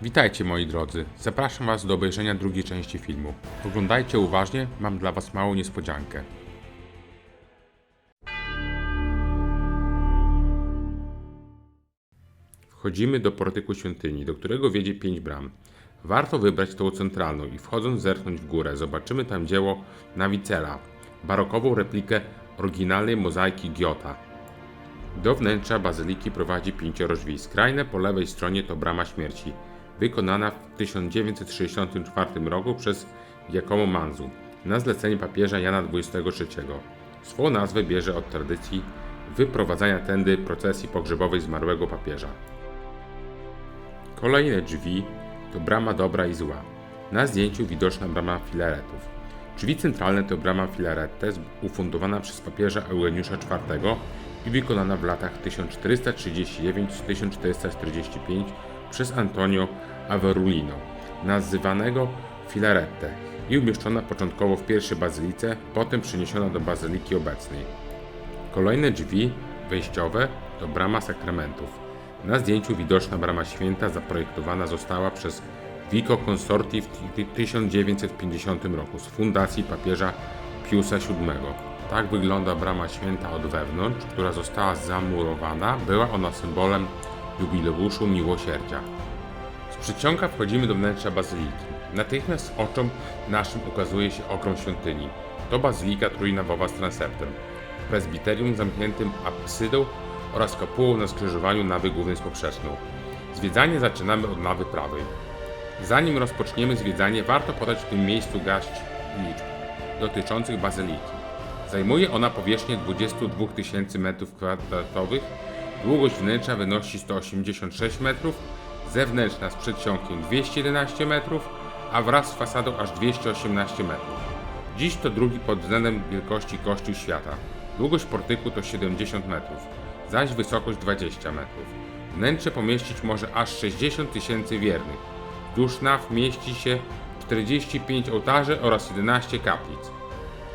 Witajcie moi drodzy, zapraszam Was do obejrzenia drugiej części filmu. Oglądajcie uważnie, mam dla Was małą niespodziankę. Wchodzimy do portyku świątyni, do którego wiedzie 5 bram. Warto wybrać tą centralną i wchodząc zerknąć w górę, zobaczymy tam dzieło Navicella, barokową replikę oryginalnej mozaiki Giota. Do wnętrza bazyliki prowadzi 5 drzwi. Skrajne po lewej stronie to brama śmierci, wykonana w 1964 roku przez Giacomo Manzu na zlecenie papieża Jana XXIII. Swą nazwę bierze od tradycji wyprowadzania tędy procesji pogrzebowej zmarłego papieża. Kolejne drzwi to brama dobra i zła. Na zdjęciu widoczna brama filaretów. Drzwi centralne to brama filarette ufundowana przez papieża Eugeniusza IV i wykonana w latach 1439-1445 przez Antonio Averulino, nazywanego filarette i umieszczona początkowo w pierwszej bazylice, potem przeniesiona do bazyliki obecnej. Kolejne drzwi wejściowe to brama sakramentów. Na zdjęciu widoczna brama święta zaprojektowana została przez Vico Consorti w 1950 roku z fundacji papieża Piusa VII. Tak wygląda brama święta od wewnątrz, która została zamurowana. Była ona symbolem jubileuszu miłosierdzia. Z przedsionka wchodzimy do wnętrza bazyliki. Natychmiast oczom naszym ukazuje się ogrom świątyni. To bazylika trójnawowa z transeptem, prezbiterium zamkniętym apsydą oraz kopułą na skrzyżowaniu nawy głównej z poprzeczną. Zwiedzanie zaczynamy od nawy prawej. Zanim rozpoczniemy zwiedzanie, warto podać w tym miejscu garść liczb dotyczących bazyliki. Zajmuje ona powierzchnię 22 000 m2, długość wnętrza wynosi 186 metrów, zewnętrzna z przedsionkiem 211 metrów, a wraz z fasadą aż 218 metrów. Dziś to drugi pod względem wielkości kościół świata. Długość portyku to 70 metrów, zaś wysokość 20 metrów. Wnętrze pomieścić może aż 60 000 wiernych. Wzdłuż naw mieści się 45 ołtarzy oraz 11 kaplic.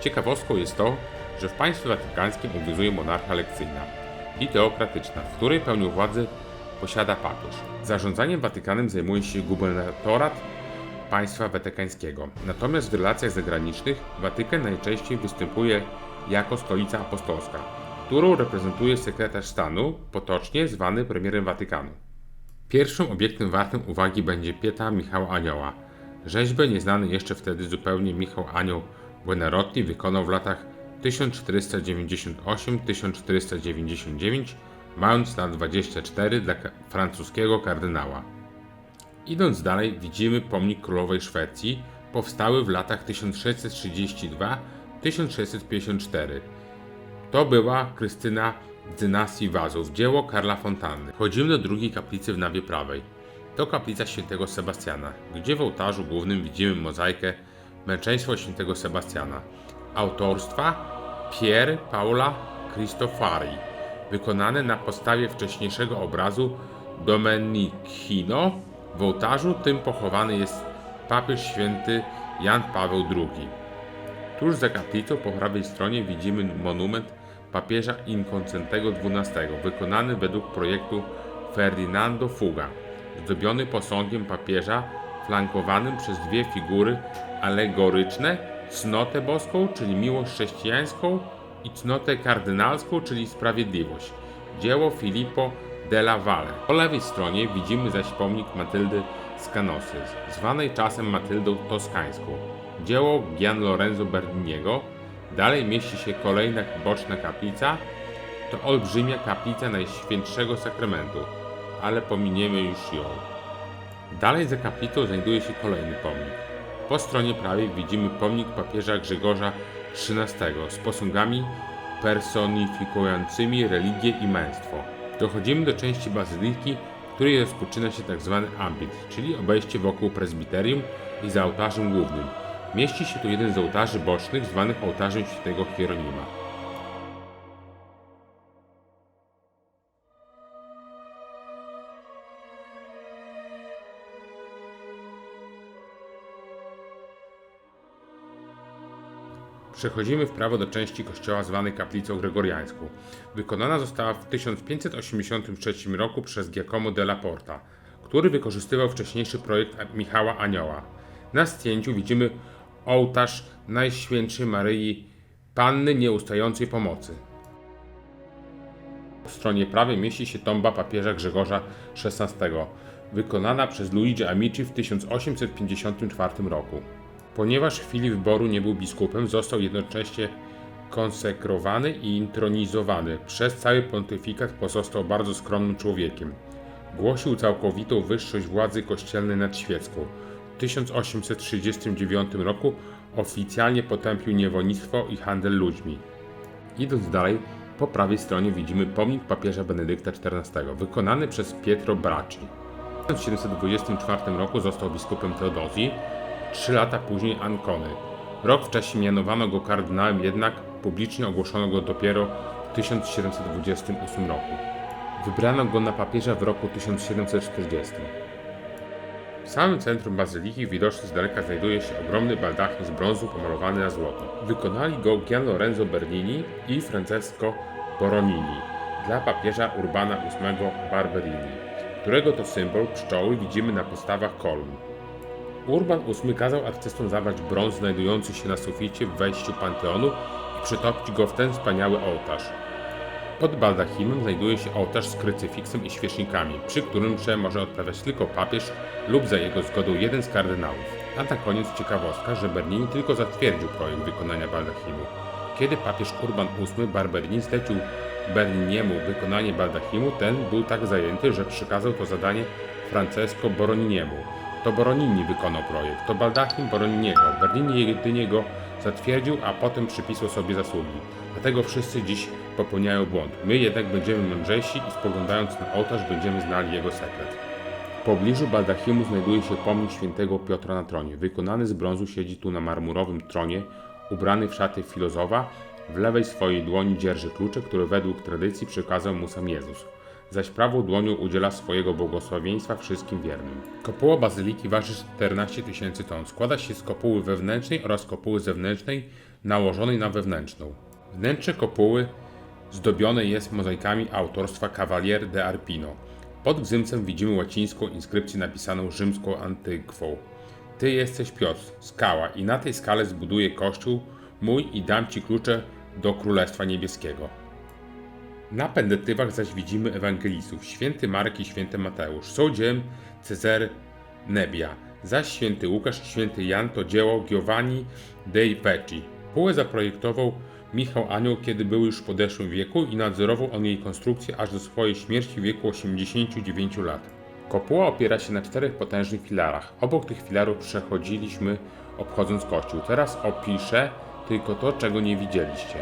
Ciekawostką jest to, że w państwie watykańskim obowiązuje monarchia lekcyjna i teokratyczna, w której pełnię władzy posiada papież. Zarządzaniem Watykanem zajmuje się gubernatorat państwa watykańskiego. Natomiast w relacjach zagranicznych Watykan najczęściej występuje jako stolica apostolska, którą reprezentuje sekretarz stanu, potocznie zwany premierem Watykanu. Pierwszym obiektem wartym uwagi będzie pieta Michała Anioła. Rzeźbę nieznany jeszcze wtedy zupełnie Michał Anioł Buonarroti wykonał w latach 1498-1499, mając lat 24 dla francuskiego kardynała. Idąc dalej widzimy pomnik królowej Szwecji, powstały w latach 1632-1654. To była Krystyna z dynastii Wazów, dzieło Karla Fontanny. Wchodzimy do drugiej kaplicy w nawie prawej. To kaplica świętego Sebastiana, gdzie w ołtarzu głównym widzimy mozaikę Męczeństwo świętego Sebastiana, autorstwa Pier Paola Cristofari, wykonane na podstawie wcześniejszego obrazu Domenichino. W ołtarzu tym pochowany jest papież święty Jan Paweł II. Tuż za kaplicą po prawej stronie widzimy monument papieża Inkocentego XII, wykonany według projektu Ferdinando Fuga, zdobiony posągiem papieża flankowanym przez dwie figury alegoryczne, cnotę boską, czyli miłość chrześcijańską, i cnotę kardynalską, czyli sprawiedliwość. Dzieło Filippo della Valle. Po lewej stronie widzimy zaś pomnik Matyldy z Canosy, zwanej czasem Matyldą Toskańską. Dzieło Gian Lorenzo Berniniego. Dalej mieści się kolejna boczna kaplica. To olbrzymia kaplica Najświętszego Sakramentu, ale pominiemy już ją. Dalej za kaplicą znajduje się kolejny pomnik. Po stronie prawej widzimy pomnik papieża Grzegorza XIII z posągami personifikującymi religię i męstwo. Dochodzimy do części bazyliki, w której rozpoczyna się tzw. ambit, czyli obejście wokół prezbiterium i za ołtarzem głównym. Mieści się tu jeden z ołtarzy bocznych zwanych ołtarzem świętego Hieronima. Przechodzimy w prawo do części kościoła zwanej kaplicą gregoriańską. Wykonana została w 1583 roku przez Giacomo della Porta, który wykorzystywał wcześniejszy projekt Michała Anioła. Na zdjęciu widzimy ołtarz Najświętszej Maryi Panny Nieustającej Pomocy. Po stronie prawej mieści się tomba papieża Grzegorza XVI, wykonana przez Luigi Amici w 1854 roku. Ponieważ w chwili wyboru nie był biskupem, został jednocześnie konsekrowany i intronizowany. Przez cały pontyfikat pozostał bardzo skromnym człowiekiem. Głosił całkowitą wyższość władzy kościelnej nad świecką. W 1839 roku oficjalnie potępił niewolnictwo i handel ludźmi. Idąc dalej, po prawej stronie widzimy pomnik papieża Benedykta XIV, wykonany przez Pietro Bracci. W 1724 roku został biskupem Teodozji, 3 lata później Ancony. Rok wcześniej mianowano go kardynałem, jednak publicznie ogłoszono go dopiero w 1728 roku. Wybrano go na papieża w roku 1740. W samym centrum bazyliki widoczny z daleka znajduje się ogromny baldachin z brązu pomalowany na złoto. Wykonali go Gian Lorenzo Bernini i Francesco Boronini dla papieża Urbana VIII Barberini, którego to symbol pszczoły widzimy na podstawach kolumn. Urban VIII kazał artystom zabrać brąz znajdujący się na suficie w wejściu Panteonu i przetopić go w ten wspaniały ołtarz. Pod baldachimem znajduje się ołtarz z krucyfiksem i świecznikami, przy którym mszę może odprawiać tylko papież lub za jego zgodą jeden z kardynałów. A na koniec ciekawostka, że Bernini tylko zatwierdził projekt wykonania baldachimu. Kiedy papież Urban VIII Barberini zlecił Berniniemu wykonanie baldachimu, ten był tak zajęty, że przekazał to zadanie Francesco Boroniniemu. To Boronini wykonał projekt, to baldachim Boroniniego. Bernini jedynie go zatwierdził, a potem przypisał sobie zasługi. Dlatego wszyscy dziś popełniają błąd. My jednak będziemy mądrzejsi i spoglądając na ołtarz będziemy znali jego sekret. W pobliżu baldachimu znajduje się pomnik świętego Piotra na tronie. Wykonany z brązu siedzi tu na marmurowym tronie, ubrany w szaty filozofa. W lewej swojej dłoni dzierży klucze, które według tradycji przekazał mu sam Jezus, zaś prawą dłonią udziela swojego błogosławieństwa wszystkim wiernym. Kopuła bazyliki waży 14 000 ton. Składa się z kopuły wewnętrznej oraz kopuły zewnętrznej nałożonej na wewnętrzną. Wnętrze kopuły zdobione jest mozaikami autorstwa Cavalier de Arpino. Pod gzymsem widzimy łacińską inskrypcję napisaną rzymską antykwą. Ty jesteś Piotr, skała, i na tej skale zbuduję kościół mój i dam ci klucze do Królestwa Niebieskiego. Na pendetywach zaś widzimy ewangelistów, święty Marek i święty Mateusz. Są dziełem Cezary Nebbia, zaś święty Łukasz i święty Jan to dzieło Giovanni dei Vecchi. Kopułę zaprojektował Michał Anioł, kiedy był już w podeszłym wieku i nadzorował on jej konstrukcję aż do swojej śmierci w wieku 89 lat. Kopuła opiera się na 4 potężnych filarach. Obok tych filarów przechodziliśmy obchodząc kościół. Teraz opiszę tylko to, czego nie widzieliście.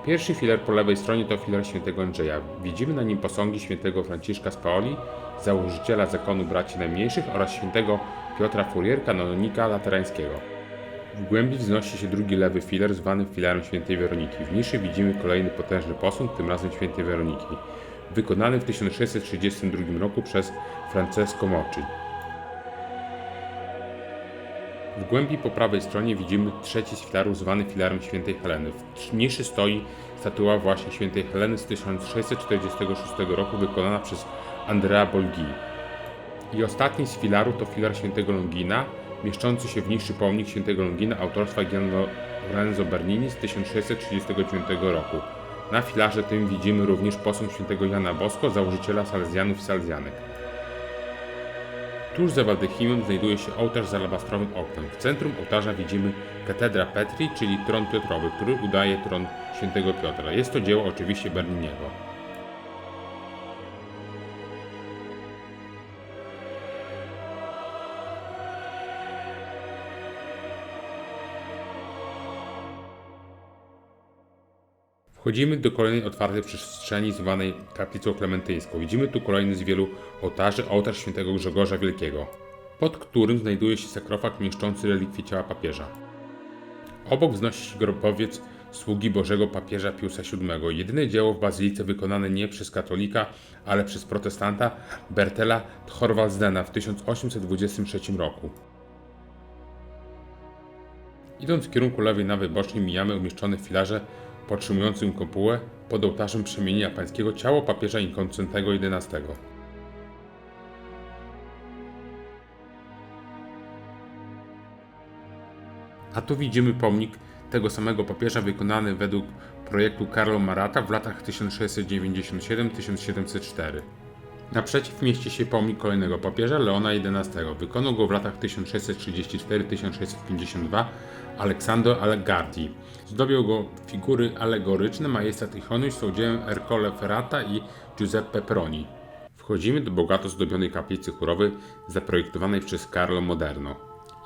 Pierwszy filar po lewej stronie to filar świętego Andrzeja. Widzimy na nim posągi świętego Franciszka z Paoli, założyciela zakonu braci najmniejszych, oraz świętego Piotra Furier, kanonika laterańskiego. W głębi wznosi się drugi lewy filar, zwany filarem świętej Weroniki. W niszy widzimy kolejny potężny posąg, tym razem świętej Weroniki, wykonany w 1632 roku przez Francesco Mocci. W głębi po prawej stronie widzimy trzeci z filarów, zwany filarem świętej Heleny. W niszy stoi statua właśnie świętej Heleny z 1646 roku, wykonana przez Andrea Bolgi. I ostatni z filarów to filar świętego Longina, mieszczący się w niszy pomnik świętego Longina autorstwa Gian Lorenzo Bernini z 1639 roku. Na filarze tym widzimy również posąg świętego Jana Bosco, założyciela Salezjanów i Salezjanek. Tuż za baldachimem znajduje się ołtarz z alabastrowym oknem. W centrum ołtarza widzimy katedra Petri, czyli tron Piotrowy, który udaje tron świętego Piotra. Jest to dzieło oczywiście Berniniego. Wchodzimy do kolejnej otwartej przestrzeni zwanej kaplicą klementyńską. Widzimy tu kolejny z wielu ołtarzy, ołtarz świętego Grzegorza Wielkiego, pod którym znajduje się sakrofag mieszczący relikwie ciała papieża. Obok wznosi się grobowiec sługi Bożego papieża Piusa VII, jedyne dzieło w bazylice wykonane nie przez katolika, ale przez protestanta Bertela Thorvaldsena w 1823 roku. Idąc w kierunku lewej nawy bocznej mijamy umieszczone w filarze podtrzymującym kopułę pod ołtarzem Przemienienia Pańskiego ciało papieża Inkocentego XI. A tu widzimy pomnik tego samego papieża wykonany według projektu Carlo Marata w latach 1697-1704. Naprzeciw mieści się pomnik kolejnego papieża, Leona XI. Wykonał go w latach 1634-1652 Alessandro Algardi. Zdobią go figury alegoryczne Majestat i Honuś są dziełem Ercole Ferrata i Giuseppe Peroni. Wchodzimy do bogato zdobionej kaplicy chórowej zaprojektowanej przez Carlo Moderno.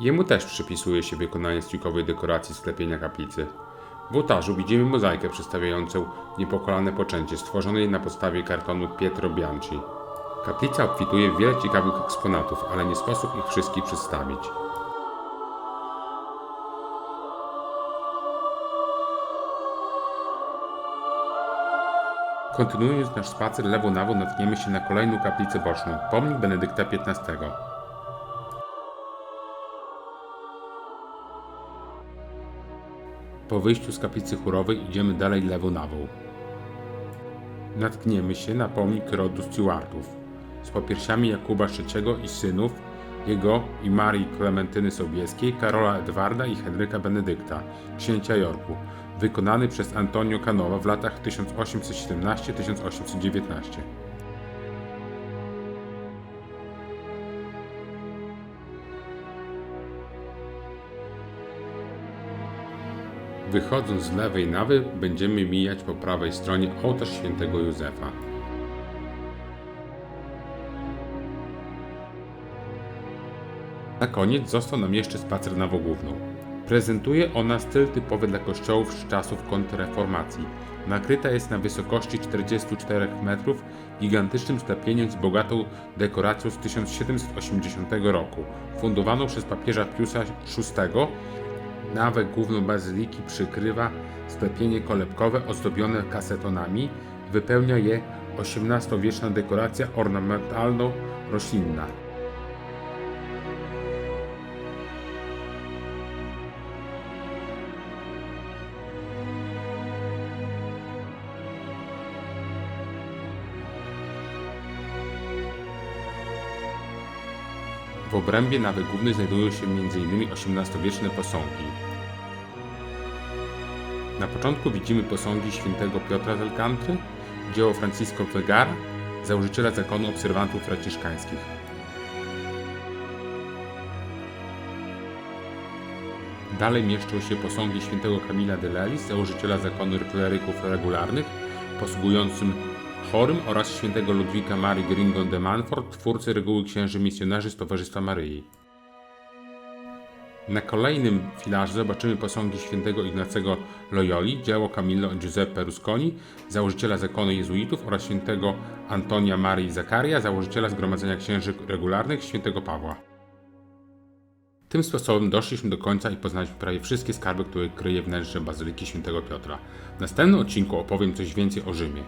Jemu też przypisuje się wykonanie stykowej dekoracji sklepienia kaplicy. W ołtarzu widzimy mozaikę przedstawiającą niepokalane poczęcie stworzonej na podstawie kartonu Pietro Bianchi. Kaplica obfituje w wiele ciekawych eksponatów, ale nie sposób ich wszystkich przedstawić. Kontynuując nasz spacer lewo na bok natkniemy się na kolejną kaplicę boczną, pomnik Benedykta XV. Po wyjściu z kaplicy chórowej idziemy dalej lewo na bok. Natkniemy się na pomnik rodu Stuartów z popiersiami Jakuba III i synów jego i Marii Klementyny Sobieskiej, Karola Edwarda i Henryka Benedykta, księcia Yorku, wykonany przez Antonio Canova w latach 1817-1819. Wychodząc z lewej nawy będziemy mijać po prawej stronie ołtarz świętego Józefa. Na koniec został nam jeszcze spacer nawą główną. Prezentuje ona styl typowy dla kościołów z czasów kontrreformacji. Nakryta jest na wysokości 44 metrów gigantycznym sklepieniem z bogatą dekoracją z 1780 roku, fundowaną przez papieża Piusa VI. Nawę główną bazyliki przykrywa sklepienie kolebkowe ozdobione kasetonami, wypełnia je XVIII-wieczna dekoracja ornamentalno-roślinna. W obrębie nawy głównej znajdują się m.in. XVIII-wieczne posągi. Na początku widzimy posągi świętego Piotra z Alcantry, dzieło Francisco Vergara, założyciela zakonu obserwantów franciszkańskich. Dalej mieszczą się posągi świętego Kamila de Lelis, założyciela zakonu kleryków regularnych, posługującym chorym, oraz świętego Ludwika Marii Gringo de Montfort, twórcy reguły księży misjonarzy z Towarzystwa Maryi. Na kolejnym filarze zobaczymy posągi świętego Ignacego Loyoli, dzieło Camillo Giuseppe Rusconi, założyciela zakonu jezuitów, oraz świętego Antonia Marii Zaccaria, założyciela Zgromadzenia Księży Regularnych świętego Pawła. Tym sposobem doszliśmy do końca i poznaliśmy prawie wszystkie skarby, które kryje wnętrze Bazyliki Świętego Piotra. W następnym odcinku opowiem coś więcej o Rzymie.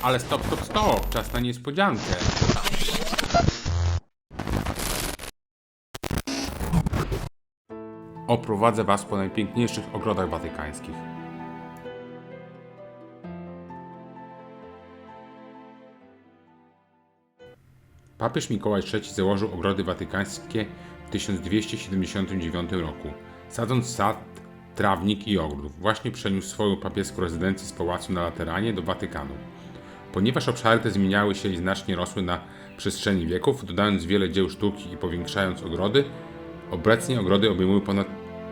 Ale stop, czas na niespodziankę. Oprowadzę Was po najpiękniejszych ogrodach watykańskich. Papież Mikołaj III założył ogrody watykańskie w 1279 roku, sadząc sad, trawnik i ogród. Właśnie przeniósł swoją papieską rezydencję z pałacu na Lateranie do Watykanu. Ponieważ obszary te zmieniały się i znacznie rosły na przestrzeni wieków, dodając wiele dzieł sztuki i powiększając ogrody, obecnie ogrody obejmują ponad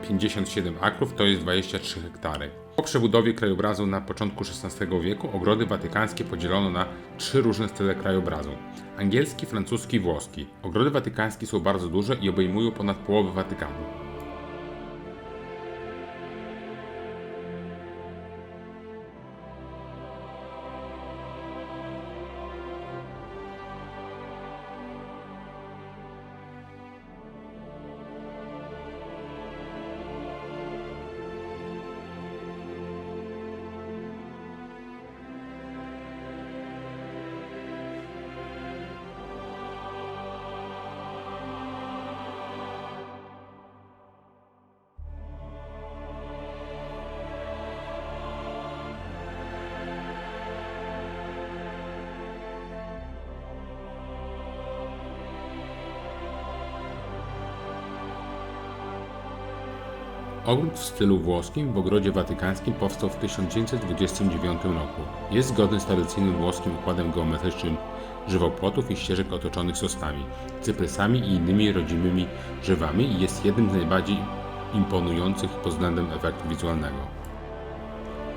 57 akrów, to jest 23 hektary. Po przebudowie krajobrazu na początku XVI wieku ogrody watykańskie podzielono na 3 różne style krajobrazu: angielski, francuski i włoski. Ogrody watykańskie są bardzo duże i obejmują ponad połowę Watykanu. Ogród w stylu włoskim w Ogrodzie Watykańskim powstał w 1929 roku. Jest zgodny z tradycyjnym włoskim układem geometrycznym żywopłotów i ścieżek otoczonych sosnami, cyprysami i innymi rodzimymi drzewami i jest jednym z najbardziej imponujących pod względem efektu wizualnego.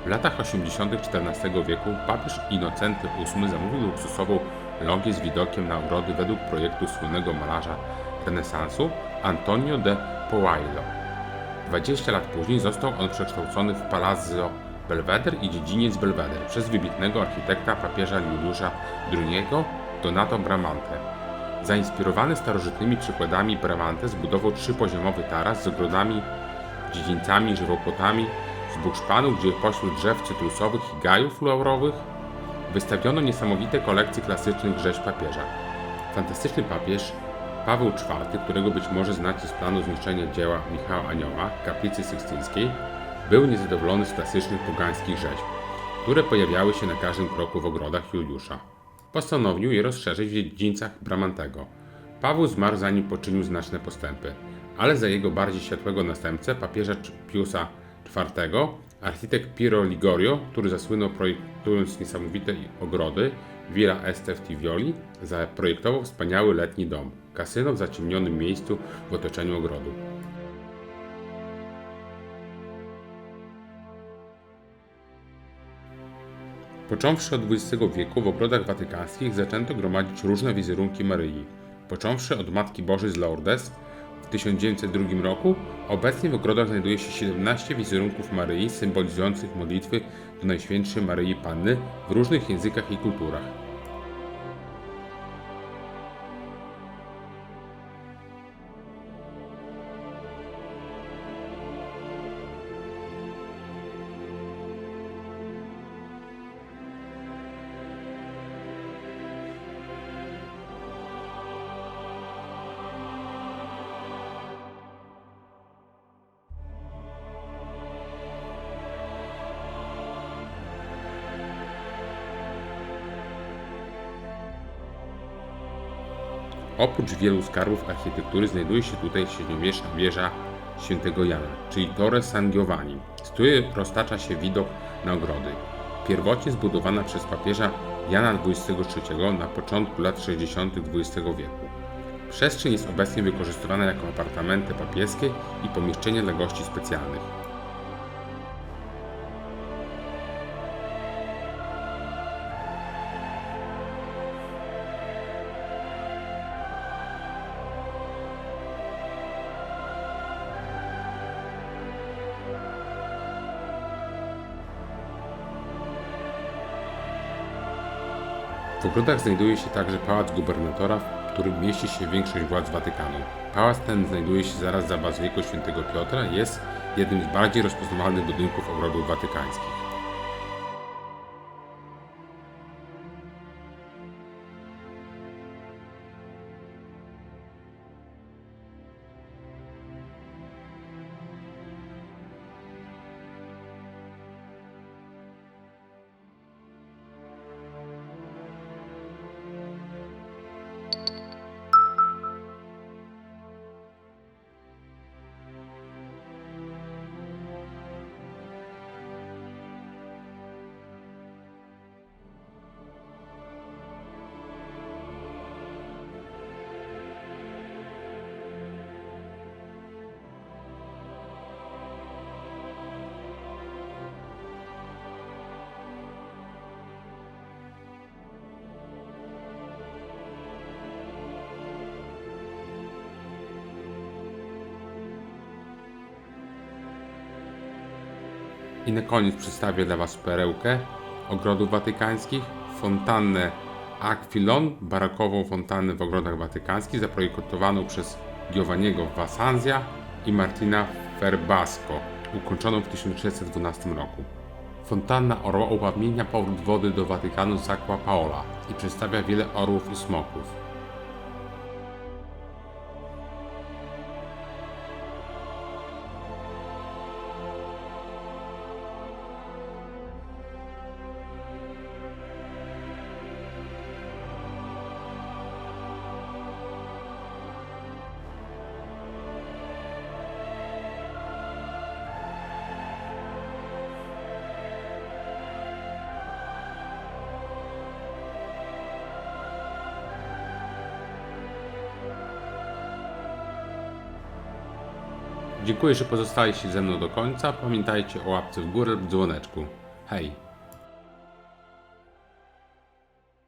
W latach 80. XIV wieku papież Innocenty VIII zamówił luksusową logię z widokiem na ogrody według projektu słynnego malarza renesansu Antonio de Pollaio. 20 lat później został on przekształcony w Palazzo Belvedere i dziedziniec Belvedere przez wybitnego architekta papieża Juliusza II Donato Bramante. Zainspirowany starożytnymi przykładami Bramante zbudował trzypoziomowy taras z ogrodami, dziedzińcami, żywopłotami z bukszpanu, gdzie pośród drzew cytrusowych i gajów laurowych wystawiono niesamowite kolekcje klasycznych rzeźb papieża. Fantastyczny papież Paweł IV, którego być może znacie z planu zniszczenia dzieła Michała Anioła, kaplicy sykstyńskiej, był niezadowolony z klasycznych pogańskich rzeźb, które pojawiały się na każdym kroku w ogrodach Juliusza. Postanowił je rozszerzyć w dziedzińcach Bramantego. Paweł zmarł zanim poczynił znaczne postępy, ale za jego bardziej światłego następcę, papieża Piusa IV, architekt Piero Ligorio, który zasłynął projektując niesamowite ogrody, Villa Este w Tivoli, zaprojektował wspaniały letni dom, kasyno w zaciemnionym miejscu w otoczeniu ogrodu. Począwszy od XX wieku w ogrodach watykańskich zaczęto gromadzić różne wizerunki Maryi. Począwszy od Matki Bożej z Lourdes w 1902 roku, obecnie w ogrodach znajduje się 17 wizerunków Maryi symbolizujących modlitwy do Najświętszej Maryi Panny w różnych językach i kulturach. Oprócz wielu skarbów architektury znajduje się tutaj średniowieczna wieża Świętego Jana, czyli Torre San Giovanni, z której roztacza się widok na ogrody. Pierwotnie zbudowana przez papieża Jana XXIII na początku lat 60. XX wieku. Przestrzeń jest obecnie wykorzystywana jako apartamenty papieskie i pomieszczenia dla gości specjalnych. W ogrodach znajduje się także Pałac Gubernatora, w którym mieści się większość władz Watykanu. Pałac ten znajduje się zaraz za Bazyliką Świętego Piotra i jest jednym z bardziej rozpoznawalnych budynków ogrodów watykańskich. I na koniec przedstawię dla Was perełkę ogrodów watykańskich, fontannę Aquilon, barokową fontannę w ogrodach watykańskich, zaprojektowaną przez Giovanniego Vassanzia i Martina Ferbasco, ukończoną w 1612 roku. Fontanna orła upamiętnia powrót wody do Watykanu z Acqua Paola i przedstawia wiele orłów i smoków. Dziękuję, że pozostaliście ze mną do końca. Pamiętajcie o łapce w górę lub dzwoneczku. Hej!